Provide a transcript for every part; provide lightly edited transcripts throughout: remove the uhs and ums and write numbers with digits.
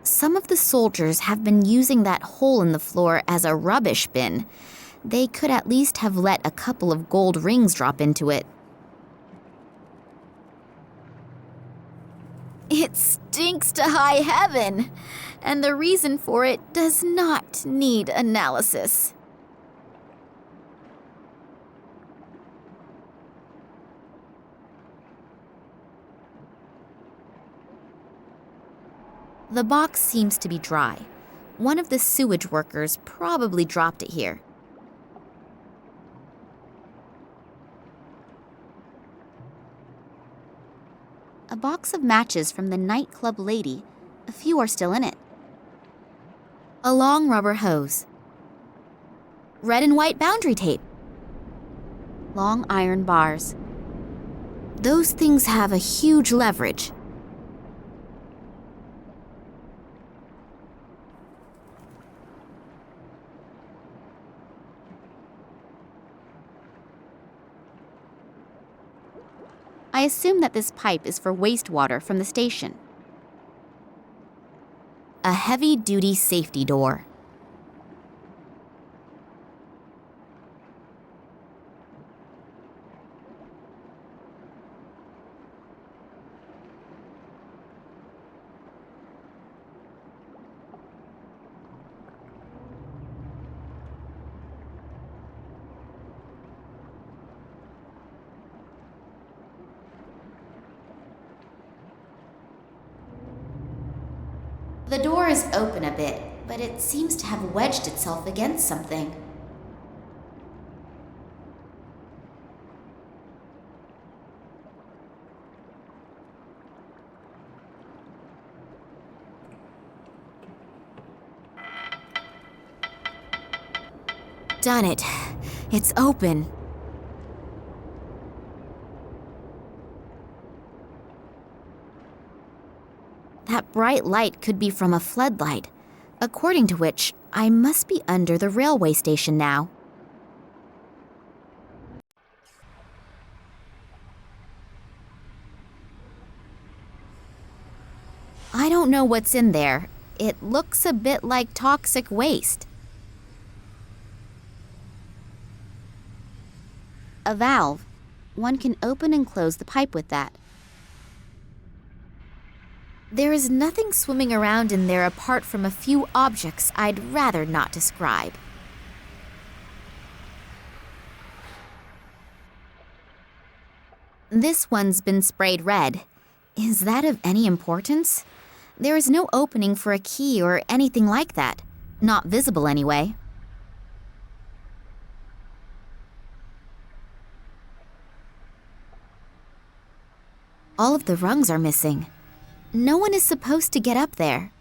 Some of the soldiers have been using that hole in the floor as a rubbish bin. They could at least have let a couple of gold rings drop into it. It stinks to high heaven, and the reason for it does not need analysis. The box seems to be dry. One of the sewage workers probably dropped it here. A box of matches from the nightclub lady. A few are still in it. A long rubber hose. Red and white boundary tape. Long iron bars. Those things have a huge leverage. I assume that this pipe is for wastewater from the station. A heavy-duty safety door. The door is open a bit, but it seems to have wedged itself against something. Done it. It's open. That bright light could be from a floodlight, according to which I must be under the railway station now. I don't know what's in there. It looks a bit like toxic waste. A valve. One can open and close the pipe with that. There is nothing swimming around in there apart from a few objects I'd rather not describe. This one's been sprayed red. Is that of any importance? There is no opening for a key or anything like that. Not visible anyway. All of the rungs are missing. No one is supposed to get up there.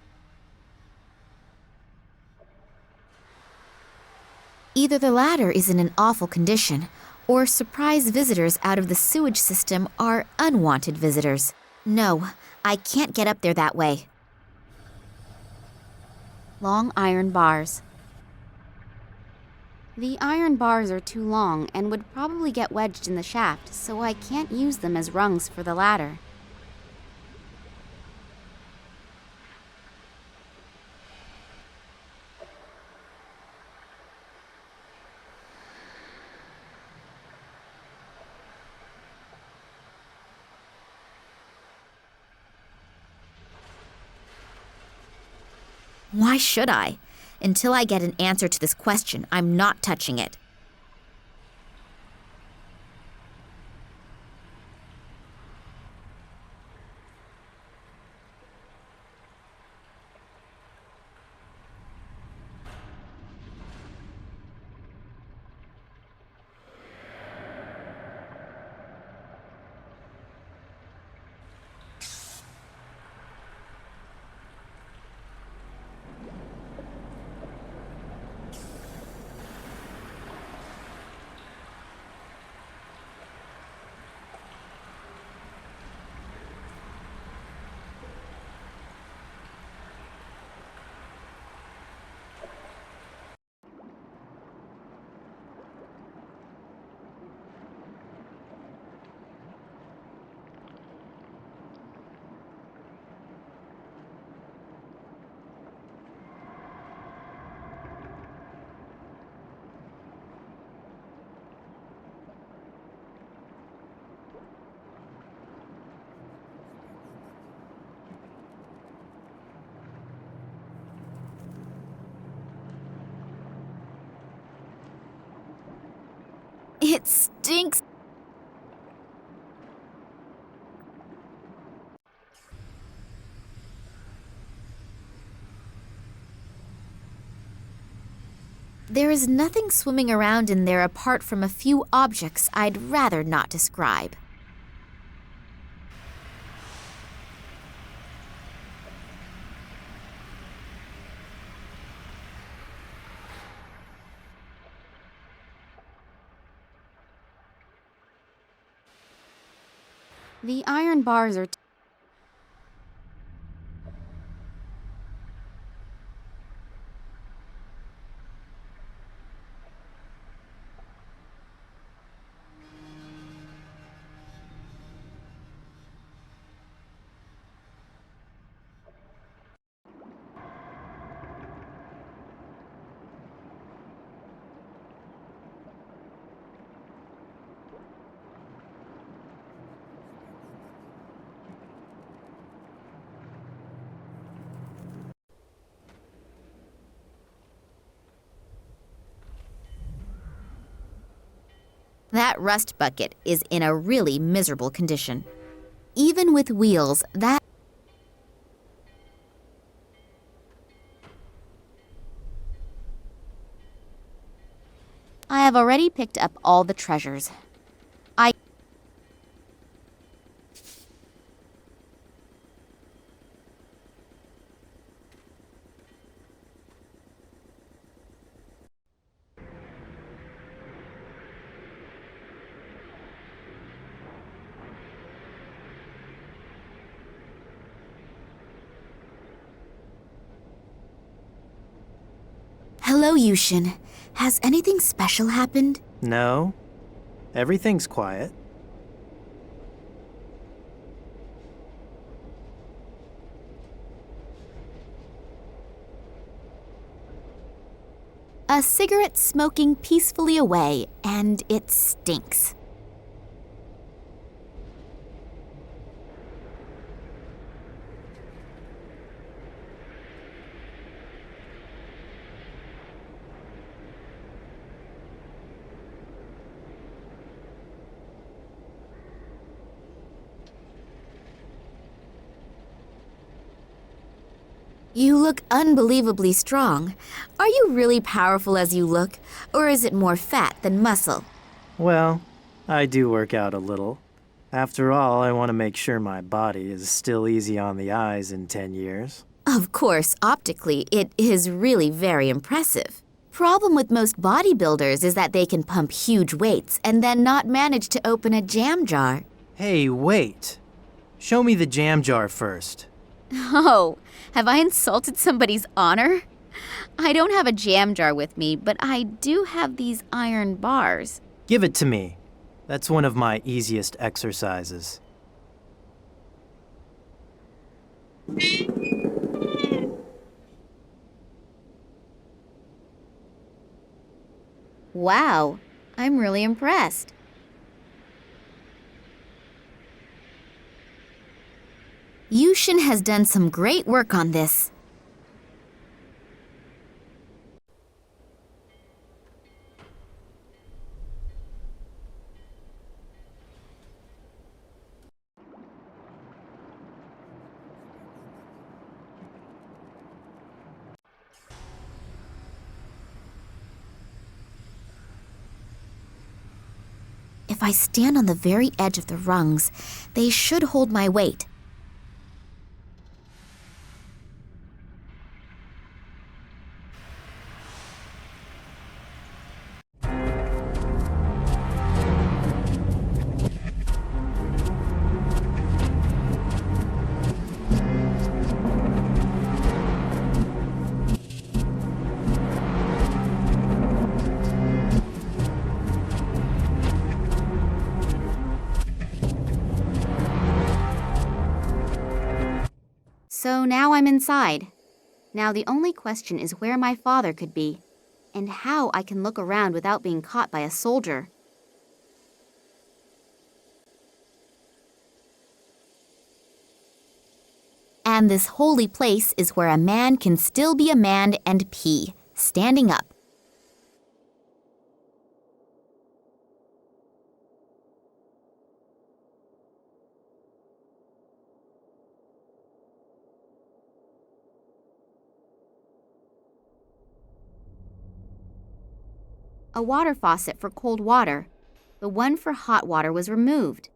Either the ladder is in an awful condition, or surprise visitors out of the sewage system are unwanted visitors. No, I can't get up there that way. Long iron bars. The iron bars are too long and would probably get wedged in the shaft, so I can't use them as rungs for the ladder. Why should I? Until I get an answer to this question, I'm not touching it. it stinks. There is nothing swimming around in there apart from a few objects I'd rather not describe. The iron bars are That rust bucket is in a really miserable condition. Even with wheels, I have already picked up all the treasures. Hello, Yushin. Has anything special happened? No. Everything's quiet. A cigarette smoking peacefully away, and it stinks. You look unbelievably strong. Are you really powerful as you look, or is it more fat than muscle? Well, I do work out a little. After all, I want to make sure my body is still easy on the eyes in 10 years. Of course, optically, it is really very impressive. Problem with most bodybuilders is that they can pump huge weights and then not manage to open a jam jar. Hey, wait. Show me the jam jar first. Oh, have I insulted somebody's honor? I don't have a jam jar with me, but I do have these iron bars. Give it to me. That's one of my easiest exercises. Wow, I'm really impressed. Yushin has done some great work on this. If I stand on the very edge of the rungs, they should hold my weight. So now I'm inside. Now the only question is where my father could be, and how I can look around without being caught by a soldier. And this holy place is where a man can still be a man and pee, standing up. A water faucet for cold water. The one for hot water was removed.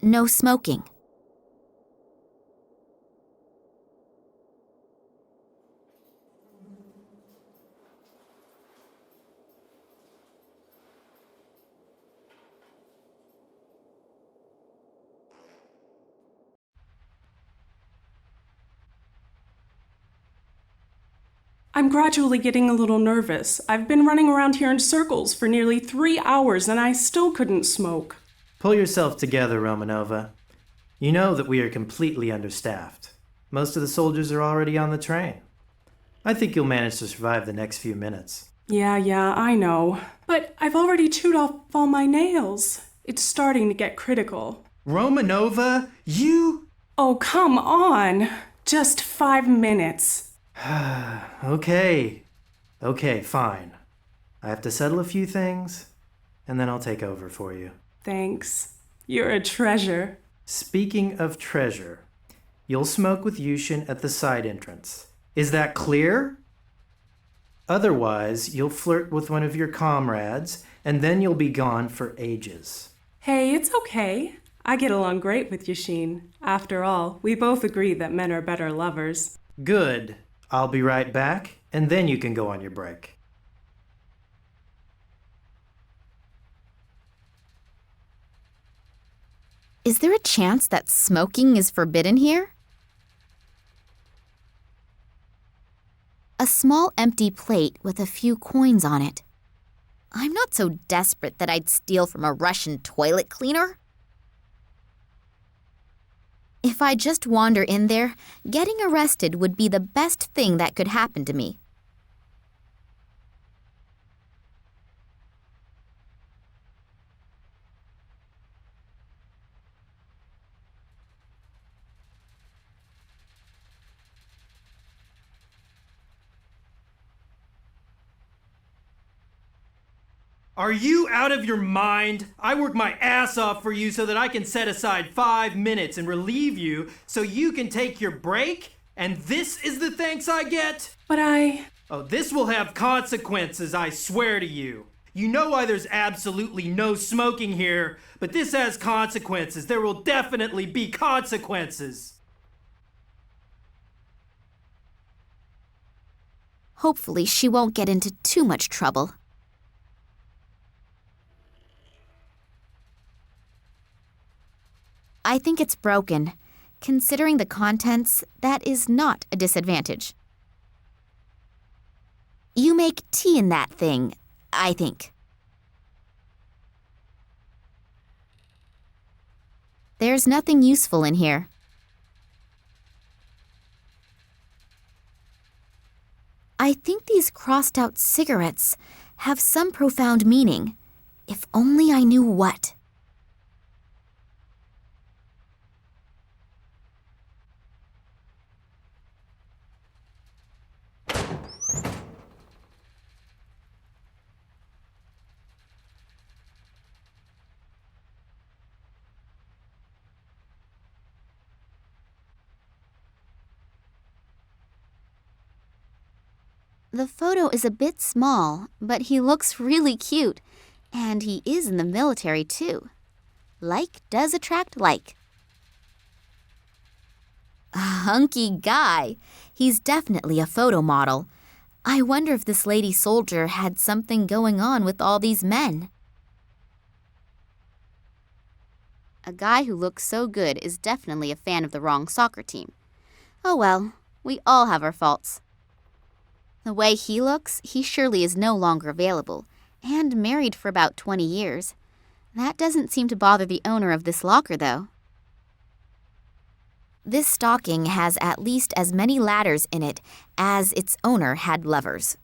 No smoking. I'm gradually getting a little nervous. I've been running around here in circles for nearly 3 hours and I still couldn't smoke. Pull yourself together, Romanova. You know that we are completely understaffed. Most of the soldiers are already on the train. I think you'll manage to survive the next few minutes. Yeah, I know. But I've already chewed off all my nails. It's starting to get critical. Romanova, you... Oh, come on. Just 5 minutes. Okay, fine. I have to settle a few things, and then I'll take over for you. Thanks. You're a treasure. Speaking of treasure, you'll smoke with Yushin at the side entrance. Is that clear? Otherwise, you'll flirt with one of your comrades, and then you'll be gone for ages. Hey, it's okay. I get along great with Yushin. After all, we both agree that men are better lovers. Good. I'll be right back, and then you can go on your break. Is there a chance that smoking is forbidden here? A small empty plate with a few coins on it. I'm not so desperate that I'd steal from a Russian toilet cleaner. If I just wander in there, getting arrested would be the best thing that could happen to me. Are you out of your mind? I work my ass off for you so that I can set aside 5 minutes and relieve you so you can take your break? And this is the thanks I get? But Oh, this will have consequences, I swear to you. You know why there's absolutely no smoking here, but this has consequences. There will definitely be consequences. Hopefully, she won't get into too much trouble. I think it's broken. Considering the contents, that is not a disadvantage. You make tea in that thing, I think. There's nothing useful in here. I think these crossed-out cigarettes have some profound meaning. If only I knew what. The photo is a bit small, but he looks really cute. And he is in the military, too. Like does attract like. A hunky guy. He's definitely a photo model. I wonder if this lady soldier had something going on with all these men. A guy who looks so good is definitely a fan of the wrong soccer team. Oh well, we all have our faults. The way he looks, he surely is no longer available, and married for about 20 years. That doesn't seem to bother the owner of this locker, though. This stocking has at least as many ladders in it as its owner had levers.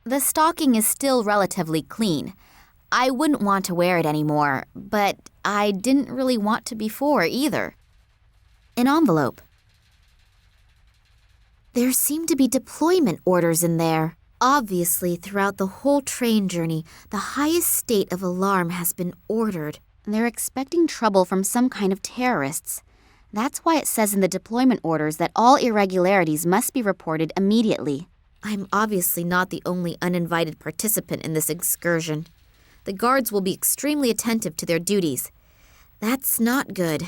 The stocking is still relatively clean. I wouldn't want to wear it anymore, but I didn't really want to before either. An envelope. There seem to be deployment orders in there. Obviously, throughout the whole train journey, the highest state of alarm has been ordered. They're expecting trouble from some kind of terrorists. That's why it says in the deployment orders that all irregularities must be reported immediately. I'm obviously not the only uninvited participant in this excursion. The guards will be extremely attentive to their duties. That's not good.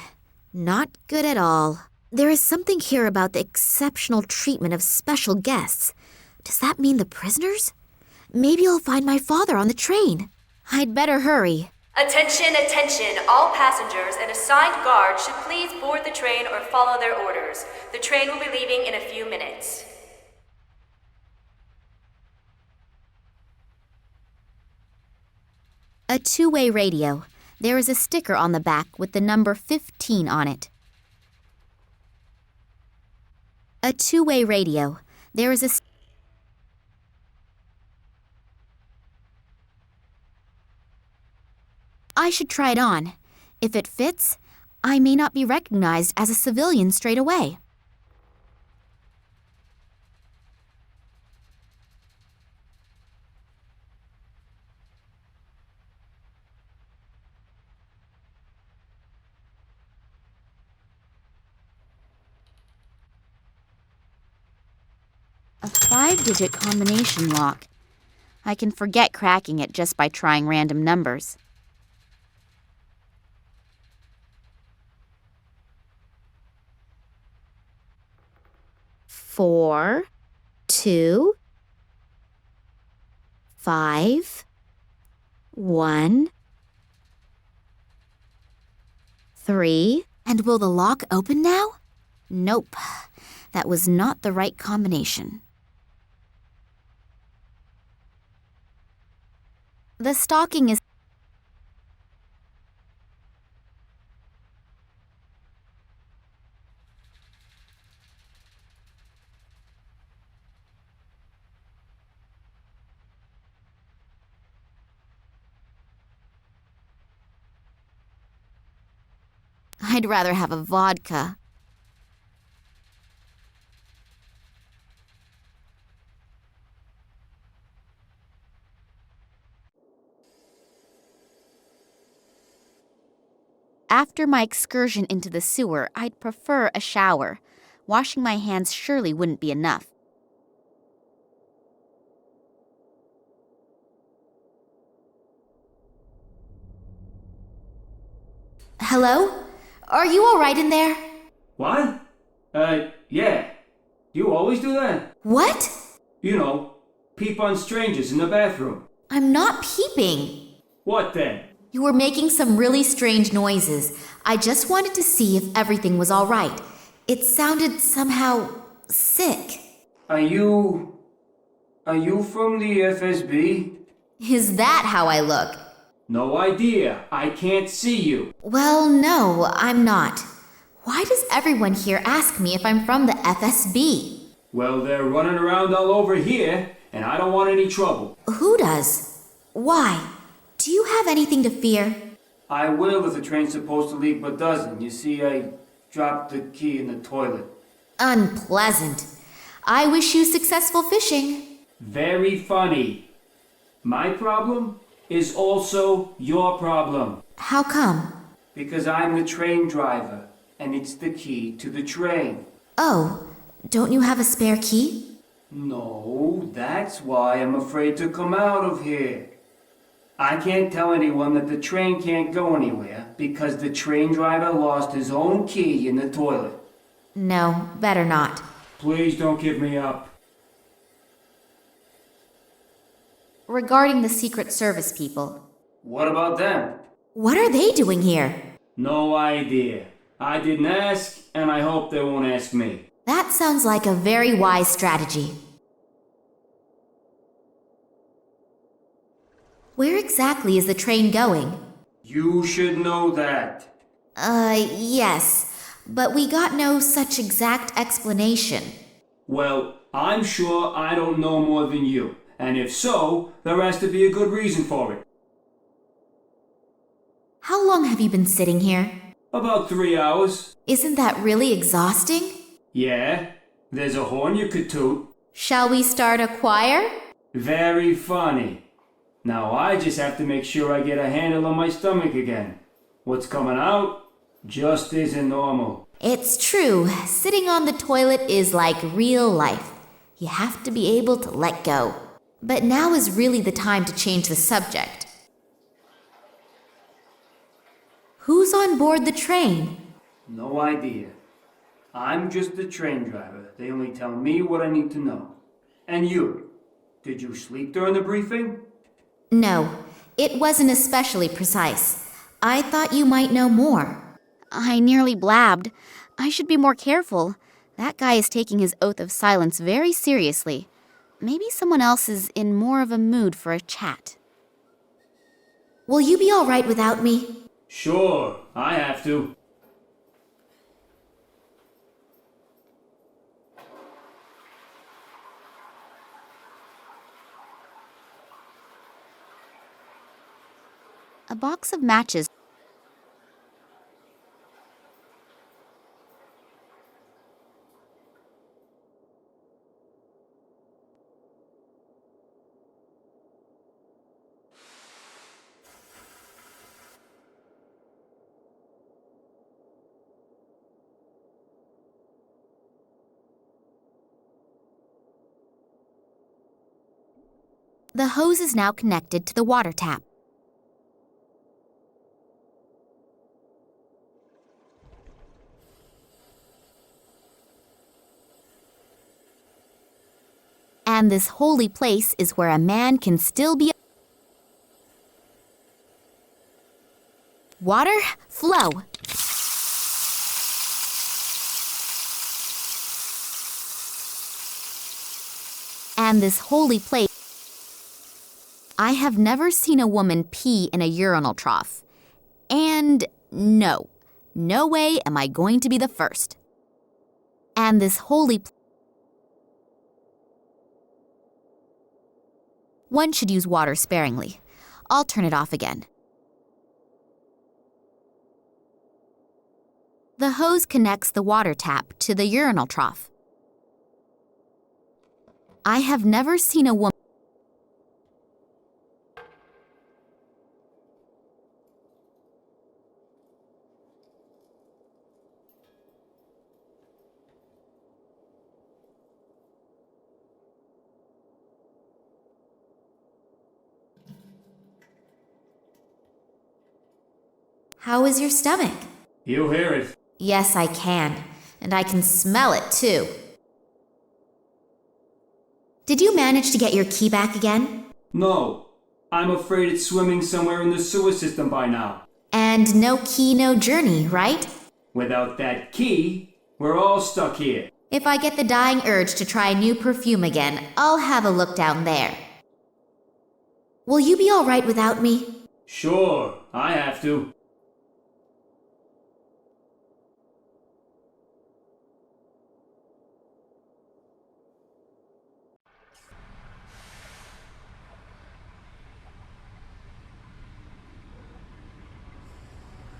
Not good at all. There is something here about the exceptional treatment of special guests. Does that mean the prisoners? Maybe I'll find my father on the train. I'd better hurry. Attention, attention! All passengers and assigned guards should please board the train or follow their orders. The train will be leaving in a few minutes. A two-way radio. There is a sticker on the back with the number 15 on it. A two-way radio. There is a... I should try it on. If it fits, I may not be recognized as a civilian straight away. A 5-digit combination lock. I can forget cracking it just by trying random numbers. Four, 2, 5, 1, 3. And will the lock open now? Nope. That was not the right combination. The stocking is... I'd rather have a vodka. After my excursion into the sewer, I'd prefer a shower. Washing my hands surely wouldn't be enough. Hello? Are you all right in there? What? Yeah. You always do that? What? You know, peep on strangers in the bathroom. I'm not peeping. What then? You were making some really strange noises. I just wanted to see if everything was all right. It sounded somehow sick. Are you from the FSB? Is that how I look? No idea. I can't see you. Well, no, I'm not. Why does everyone here ask me if I'm from the FSB? Well, they're running around all over here, and I don't want any trouble. Who does? Why? Do you have anything to fear? I will if the train's supposed to leave but doesn't. You see, I dropped the key in the toilet. Unpleasant. I wish you successful fishing. Very funny. My problem is also your problem. How come? Because I'm the train driver, and it's the key to the train. Oh, don't you have a spare key? No, that's why I'm afraid to come out of here. I can't tell anyone that the train can't go anywhere because the train driver lost his own key in the toilet. No, better not. Please don't give me up. Regarding the Secret Service people. What about them? What are they doing here? No idea. I didn't ask, and I hope they won't ask me. That sounds like a very wise strategy. Where exactly is the train going? You should know that. Yes, but we got no such exact explanation. Well, I'm sure I don't know more than you, and if so, there has to be a good reason for it. How long have you been sitting here? About 3 hours. Isn't that really exhausting? Yeah, there's a horn you could toot. Shall we start a choir? Very funny. Now I just have to make sure I get a handle on my stomach again. What's coming out just isn't normal. It's true. Sitting on the toilet is like real life. You have to be able to let go. But now is really the time to change the subject. Who's on board the train? No idea. I'm just the train driver. They only tell me what I need to know. And you? Did you sleep during the briefing? No, it wasn't especially precise. I thought you might know more. I nearly blabbed. I should be more careful. That guy is taking his oath of silence very seriously. Maybe someone else is in more of a mood for a chat. Will you be all right without me? Sure, I have to. A box of matches. The hose is now connected to the water tap. And this holy place is where a man can still be. Water, flow. And this holy place. I have never seen a woman pee in a urinal trough. And no way am I going to be the first. And this holy place. One should use water sparingly. I'll turn it off again. The hose connects the water tap to the urinal trough. I have never seen a woman. How is your stomach? You hear it. Yes, I can. And I can smell it, too. Did you manage to get your key back again? No. I'm afraid it's swimming somewhere in the sewer system by now. And no key, no journey, right? Without that key, we're all stuck here. If I get the dying urge to try new perfume again, I'll have a look down there. Will you be all right without me? Sure, I have to.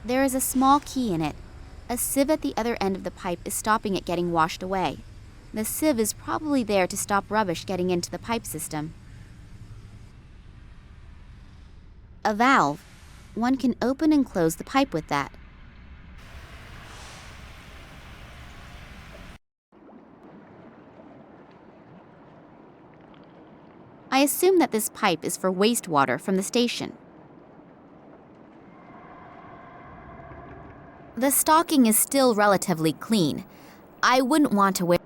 There is a small key in it. A sieve at the other end of the pipe is stopping it getting washed away. The sieve is probably there to stop rubbish getting into the pipe system. A valve. One can open and close the pipe with that. I assume that this pipe is for wastewater from the station. The stocking is still relatively clean. I wouldn't want to wear.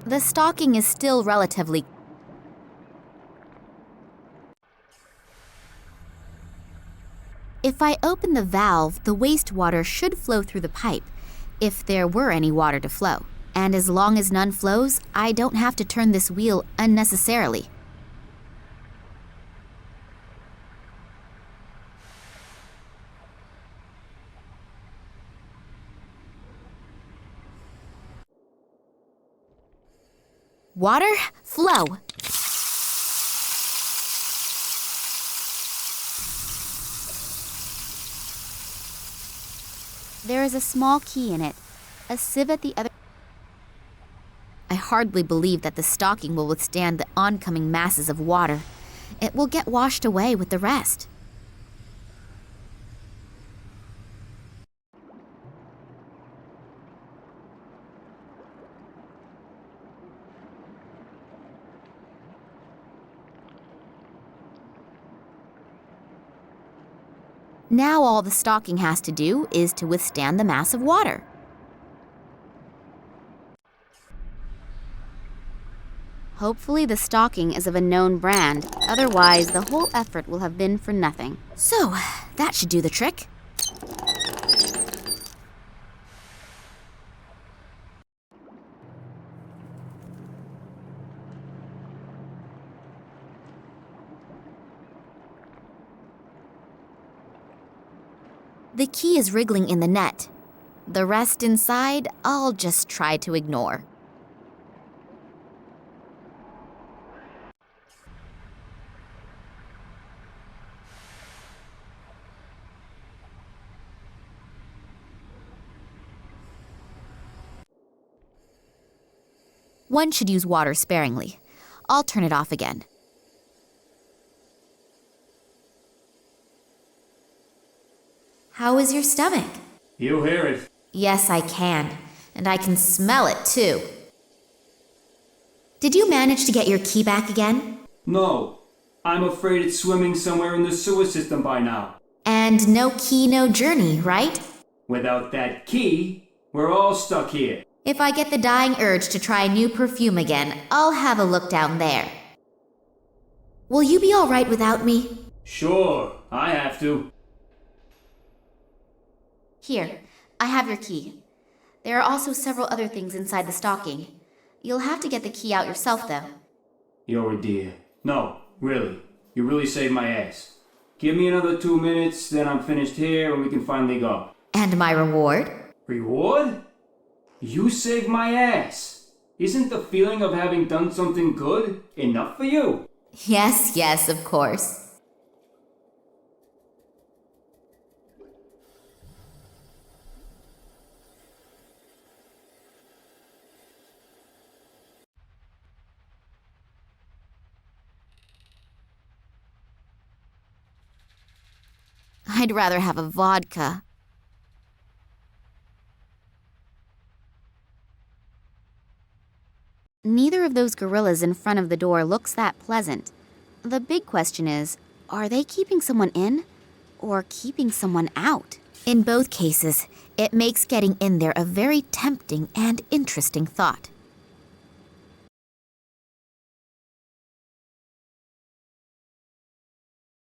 The stocking is still relatively. If I open the valve, the wastewater should flow through the pipe, if there were any water to flow. And as long as none flows, I don't have to turn this wheel unnecessarily. Water, flow. There is a small key in it, a sieve at the other. I hardly believe that the stocking will withstand the oncoming masses of water. It will get washed away with the rest. Now all the stocking has to do is to withstand the mass of water. Hopefully the stocking is of a known brand, otherwise the whole effort will have been for nothing. So, that should do the trick. The key is wriggling in the net. The rest inside, I'll just try to ignore. One should use water sparingly. I'll turn it off again. How is your stomach? You hear it. Yes, I can. And I can smell it, too. Did you manage to get your key back again? No. I'm afraid it's swimming somewhere in the sewer system by now. And no key, no journey, right? Without that key, we're all stuck here. If I get the dying urge to try a new perfume again, I'll have a look down there. Will you be all right without me? Sure, I have to. Here, I have your key. There are also several other things inside the stocking. You'll have to get the key out yourself, though. You're a dear. No, really. You really saved my ass. Give me another 2 minutes, then I'm finished here and we can finally go. And my reward? Reward? You saved my ass. Isn't the feeling of having done something good enough for you? Yes, of course. I'd rather have a vodka. Neither of those gorillas in front of the door looks that pleasant. The big question is, are they keeping someone in or keeping someone out? In both cases, it makes getting in there a very tempting and interesting thought.